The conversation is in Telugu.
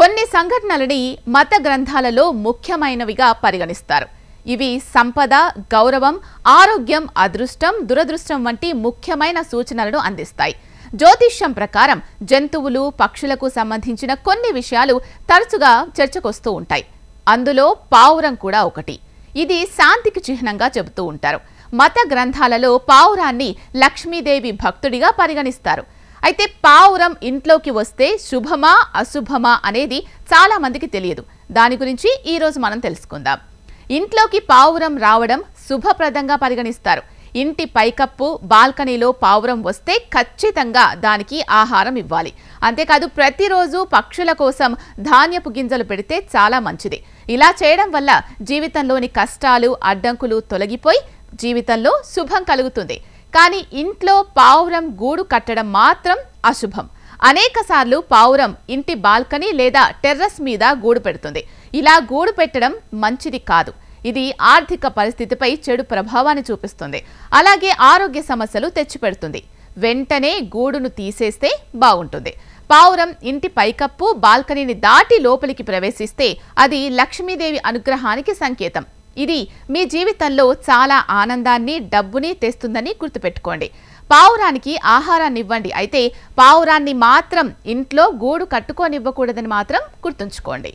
కొన్ని సంఘటనలని మత గ్రంథాలలో ముఖ్యమైనవిగా పరిగణిస్తారు. ఇవి సంపద, గౌరవం, ఆరోగ్యం, అదృష్టం, దురదృష్టం వంటి ముఖ్యమైన సూచనలను అందిస్తాయి. జ్యోతిష్యం ప్రకారం జంతువులు, పక్షులకు సంబంధించిన కొన్ని విషయాలు తరచుగా చర్చకొస్తూ ఉంటాయి. అందులో పావురం కూడా ఒకటి. ఇది శాంతికి చిహ్నంగా చెబుతూ ఉంటారు. మత గ్రంథాలలో పావురాన్ని లక్ష్మీదేవి భక్తుడిగా పరిగణిస్తారు. అయితే పావురం ఇంట్లోకి వస్తే శుభమా అశుభమా అనేది చాలా మందికి తెలియదు. దాని గురించి ఈరోజు మనం తెలుసుకుందాం. ఇంట్లోకి పావురం రావడం శుభప్రదంగా పరిగణిస్తారు. ఇంటి పైకప్పు, బాల్కనీలో పావురం వస్తే ఖచ్చితంగా దానికి ఆహారం ఇవ్వాలి. అంతేకాదు ప్రతిరోజు పక్షుల కోసం ధాన్యపు గింజలు పెడితే చాలా మంచిది. ఇలా చేయడం వల్ల జీవితంలోని కష్టాలు, అడ్డంకులు తొలగిపోయి జీవితంలో శుభం కలుగుతుంది. కానీ ఇంట్లో పావురం గూడు కట్టడం మాత్రం అశుభం. అనేకసార్లు పావురం ఇంటి బాల్కనీ లేదా టెర్రస్ మీద గూడు పెడుతుంది. ఇలా గూడు పెట్టడం మంచిది కాదు. ఇది ఆర్థిక పరిస్థితిపై చెడు ప్రభావాన్ని చూపిస్తుంది. అలాగే ఆరోగ్య సమస్యలు తెచ్చిపెడుతుంది. వెంటనే గూడును తీసేస్తే బాగుంటుంది. పావురం ఇంటి పైకప్పు, బాల్కనీని దాటి లోపలికి ప్రవేశిస్తే అది లక్ష్మీదేవి అనుగ్రహానికి సంకేతం. ఇది మీ జీవితంలో చాలా ఆనందాన్ని, డబ్బుని తెస్తుందని గుర్తుపెట్టుకోండి. పావురానికి ఆహారాన్ని ఇవ్వండి. అయితే పావురాన్ని మాత్రం ఇంట్లో గూడు కట్టుకోనివ్వకూడదని మాత్రం గుర్తుంచుకోండి.